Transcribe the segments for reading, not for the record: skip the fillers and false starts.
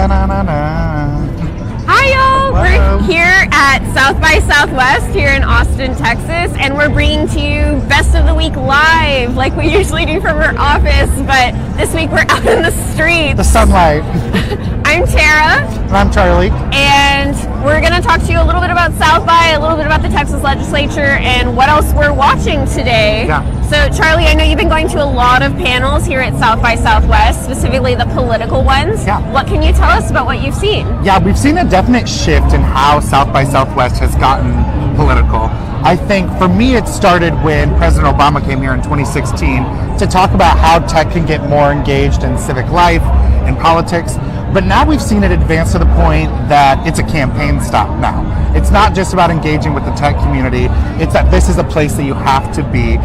Hi, y'all. We're here at South by Southwest here in Austin, Texas, and we're bringing to you Best of the Week live like we usually do from our office, but this week we're out in the streets. The sunlight. I'm Tara. And I'm Charlie. And we're going to talk to you a little bit about South by, a little bit about the Texas legislature, and what else we're watching today. Yeah. So, Charlie, I know you've been going to a lot of panels here at South by Southwest, specifically the political ones. Yeah. What can you tell us about what you've seen? Yeah, we've seen a definite shift in how South by Southwest has gotten political. I think for me it started when President Obama came here in 2016 to talk about how tech can get more engaged in civic life and politics. But now we've seen it advance to the point that it's a campaign stop now. It's not just about engaging with the tech community. It's that this is a place that you have to be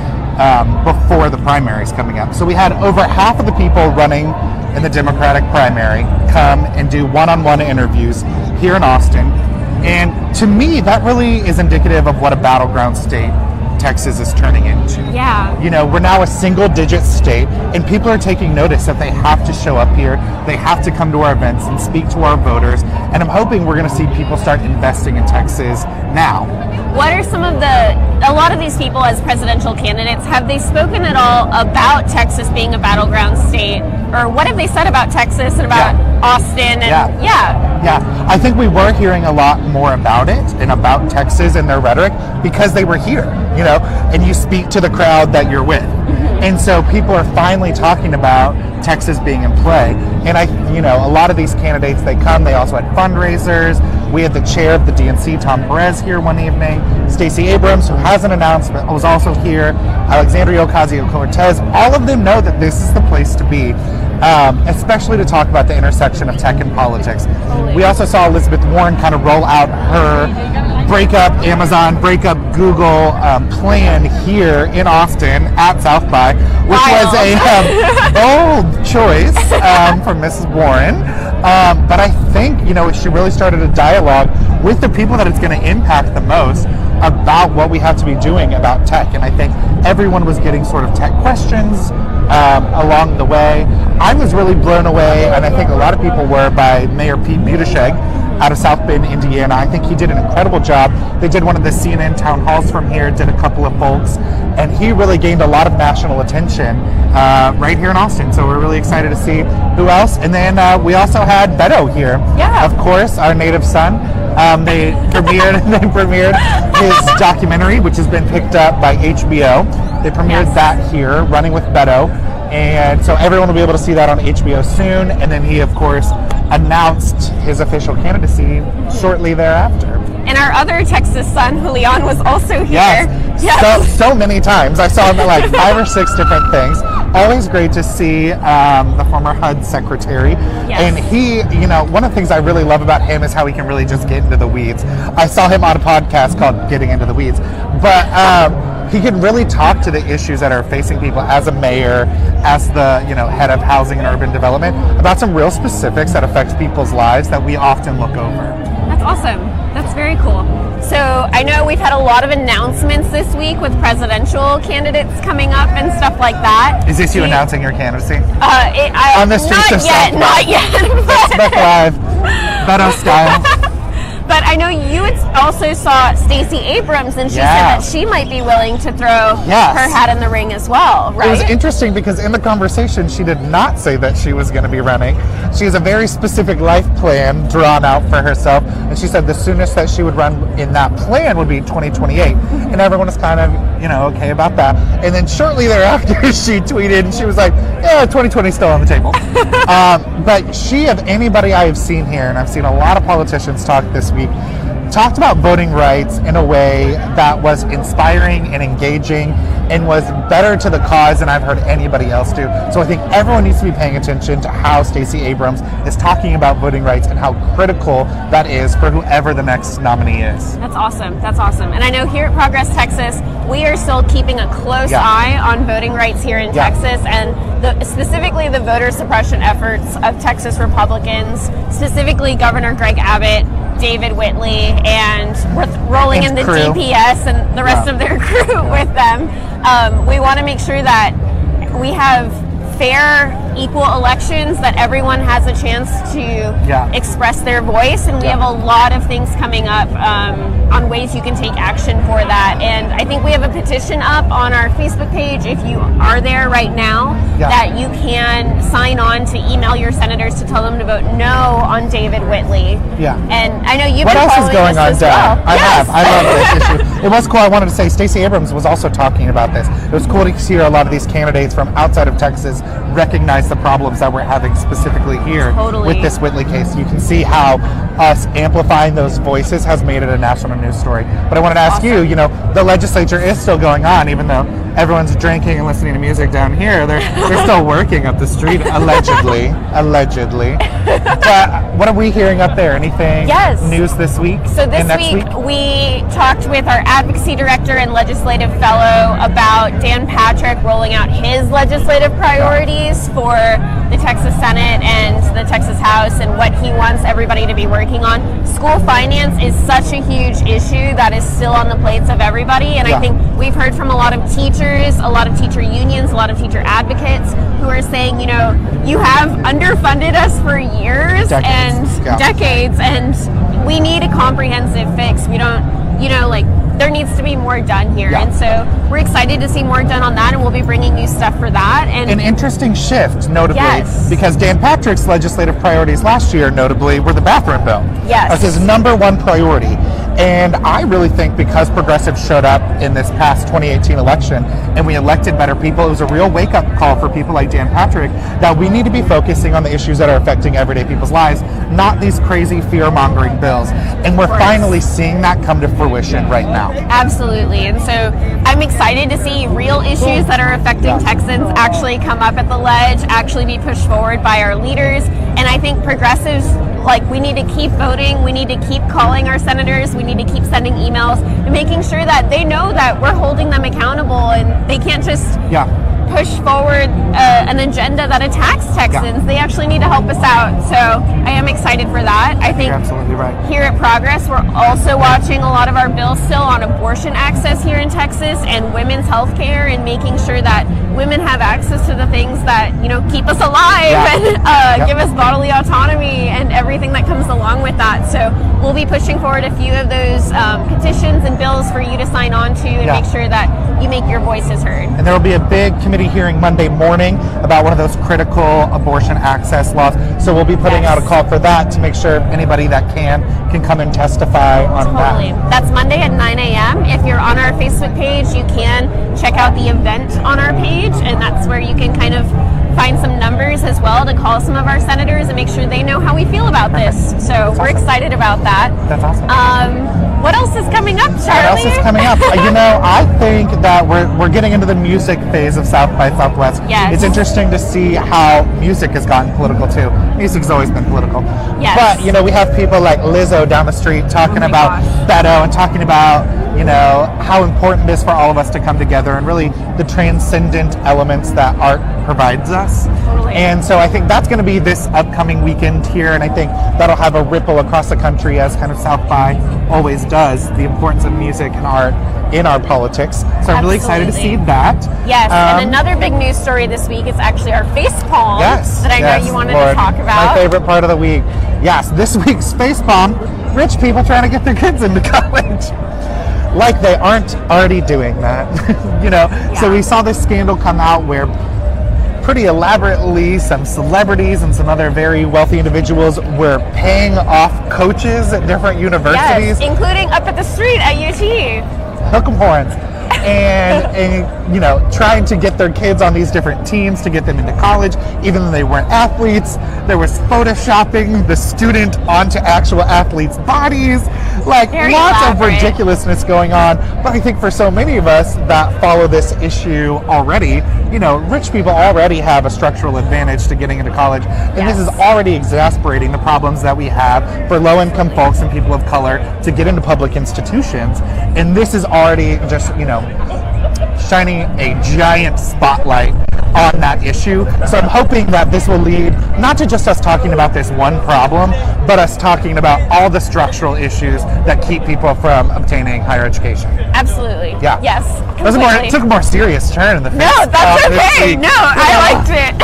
before the primaries coming up. So we had over half of the people running in the Democratic primary come and do one-on-one interviews here in Austin. And to me, that really is indicative of what a battleground state Texas is turning into. Yeah. You know, we're now a single-digit state, and people are taking notice that they have to show up here, they have to come to our events and speak to our voters, and I'm hoping we're going to see people start investing in Texas now. What are some of a lot of these people as presidential candidates, have they spoken at all about Texas being a battleground state? Or what have they said about Texas and about Austin? And Yeah, I think we were hearing a lot more about it and about Texas and their rhetoric because they were here, you know, and you speak to the crowd that you're with. And so people are finally talking about Texas being in play. And a lot of these candidates, they also had fundraisers. We had the chair of the DNC, Tom Perez, here one evening. Stacey Abrams, who hasn't announced, but was also here. Alexandria Ocasio-Cortez. All of them know that this is the place to be, especially to talk about the intersection of tech and politics. We also saw Elizabeth Warren kind of roll out her break up Amazon, break up Google plan here in Austin at South by, which was a bold choice from Mrs. Warren. But I think, she really started a dialogue with the people that it's going to impact the most about what we have to be doing about tech. And I think everyone was getting sort of tech questions along the way. I was really blown away, and I think a lot of people were, by Mayor Pete Buttigieg out of South Bend, Indiana. I think he did an incredible job. They did one of the CNN town halls from here, did a couple of folks, and he really gained a lot of national attention right here in Austin. So we're really excited to see who else. And then we also had Beto here. Yeah. Of course, our native son. They premiered his documentary, which has been picked up by HBO. They premiered that here, Running with Beto. And so everyone will be able to see that on HBO soon. And then he, of course, announced his official candidacy shortly thereafter. And our other Texas son, Julian, was also here. Yes. So many times. I saw him at like 5 or 6 different things. Always great to see the former HUD secretary. Yes. And he, one of the things I really love about him is how he can really just get into the weeds. I saw him on a podcast called Getting Into the Weeds. But he can really talk to the issues that are facing people as a mayor, as the head of housing and urban development, about some real specifics that affect people's lives that we often look over. That's awesome. That's very cool. So I know we've had a lot of announcements this week with presidential candidates coming up and stuff like that. Is this you announcing your candidacy? On the streets of South By. Not yet. Facebook Live, Beto style. But I know you also saw Stacey Abrams, and she said that she might be willing to throw her hat in the ring as well, right? It was interesting because in the conversation, she did not say that she was going to be running. She has a very specific life plan drawn out for herself, and she said the soonest that she would run in that plan would be 2028. And everyone was kind of, okay about that. And then shortly thereafter, she tweeted, and she was like, 2020 is still on the table. But she, of anybody I have seen here, and I've seen a lot of politicians talk this week, talked about voting rights in a way that was inspiring and engaging and was better to the cause than I've heard anybody else do. So I think everyone needs to be paying attention to how Stacey Abrams is talking about voting rights and how critical that is for whoever the next nominee is. That's awesome. That's awesome. And I know here at Progress Texas, we are still keeping a close eye on voting rights here in Texas, and specifically the voter suppression efforts of Texas Republicans, specifically Governor Greg Abbott, David Whitley, and rolling in the DPS and the rest of their crew with them. We want to make sure that we have fair equal elections, that everyone has a chance to express their voice, and we have a lot of things coming up on ways you can take action for that. And I think we have a petition up on our Facebook page, if you are there right now, that you can sign on to email your senators to tell them to vote no on David Whitley. And I know you've been following this as well. I have. I love this issue. It was cool. I wanted to say Stacey Abrams was also talking about this. It was cool to hear a lot of these candidates from outside of Texas recognize the problems that we're having specifically here with this Whitley case. You can see how us amplifying those voices has made it a national news story. But I wanted to ask you, the legislature is still going on, even though everyone's drinking and listening to music down here. They're still working up the street, allegedly. But what are we hearing up there? Anything news this week? So this week we talked with our advocacy director and legislative fellow about Dan Patrick rolling out his legislative priorities for the Texas Senate and the Texas House, and what he wants everybody to be working on. School finance is such a huge issue that is still on the plates of everybody, and I think we've heard from a lot of teachers, a lot of teacher unions, a lot of teacher advocates who are saying, you have underfunded us for years, decades, and we need a comprehensive fix. We don't, there needs to be more done here. And so we're excited to see more done on that, and we'll be bringing you stuff for that. And an interesting shift, notably, because Dan Patrick's legislative priorities last year, notably, were the bathroom bill. That's his number one priority. And I really think because progressives showed up in this past 2018 election and we elected better people, it was a real wake-up call for people like Dan Patrick that we need to be focusing on the issues that are affecting everyday people's lives, not these crazy fear-mongering bills. And we're finally seeing that come to fruition right now. Absolutely. And so I'm excited to see real issues that are affecting Texans actually come up at the ledge, actually be pushed forward by our leaders. And I think progressives, we need to keep voting, we need to keep calling our senators, we need to keep sending emails and making sure that they know that we're holding them accountable, and they can't just push forward an agenda that attacks Texans. They actually need to help us out. So I am excited for that. I think you're absolutely right. Here at Progress, we're also watching a lot of our bills still on abortion access here in Texas and women's health care, and making sure that women have access to the things that keep us alive and give us bodily autonomy and everything that comes along with that. So we'll be pushing forward a few of those petitions and bills for you to sign on to, and make sure that you make your voices heard. And there will be a big committee hearing Monday morning about one of those critical abortion access laws. So we'll be putting out a call for that to make sure anybody that can come and testify on that. That's Monday at 9 a.m. If you're on our Facebook page, you can check out the event on our page, and that's where you can kind of find some numbers as well to call some of our senators and make sure they know how we feel about this. So we're excited about that. That's awesome. What else is coming up, Charlie? What else is coming up? I think that we're getting into the music phase of South by Southwest. It's interesting to see how music has gotten political too. Music's always been political. But we have people like Lizzo down the street talking about Beto and talking about how important it is for all of us to come together, and really the transcendent elements that art provides us. And so I think that's going to be this upcoming weekend here, and I think that'll have a ripple across the country, as kind of South by always does, the importance of music and art in our politics. So I'm really excited to see that. And another big news story this week is actually our face palm that I know you wanted to talk about. My favorite part of the week. This week's face palm, rich people trying to get their kids into college. Like they aren't already doing that. So we saw this scandal come out where pretty elaborately some celebrities and some other very wealthy individuals were paying off coaches at different universities. Including up at the street at UT. Hook 'em horns. And trying to get their kids on these different teams to get them into college, even though they weren't athletes. There was photoshopping the student onto actual athletes' bodies. Lots of ridiculousness going on. But I think for so many of us that follow this issue already, rich people already have a structural advantage to getting into college. And this is already exasperating the problems that we have for low-income folks and people of color to get into public institutions. And this is already just, shining a giant spotlight on that issue. So I'm hoping that this will lead not to just us talking about this one problem, but us talking about all the structural issues that keep people from obtaining higher education. Absolutely. Yeah. Yes. It took a more serious turn in the No, that's okay. No, I liked it.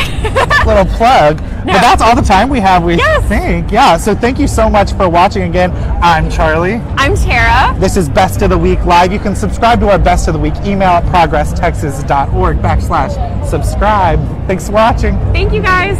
Little plug. No. But that's all the time we have, we Yes. think. Yeah, so thank you so much for watching again. I'm Charlie. I'm Tara. This is Best of the Week Live. You can subscribe to our Best of the Week email at progresstexas.org/subscribe. Thanks for watching. Thank you guys.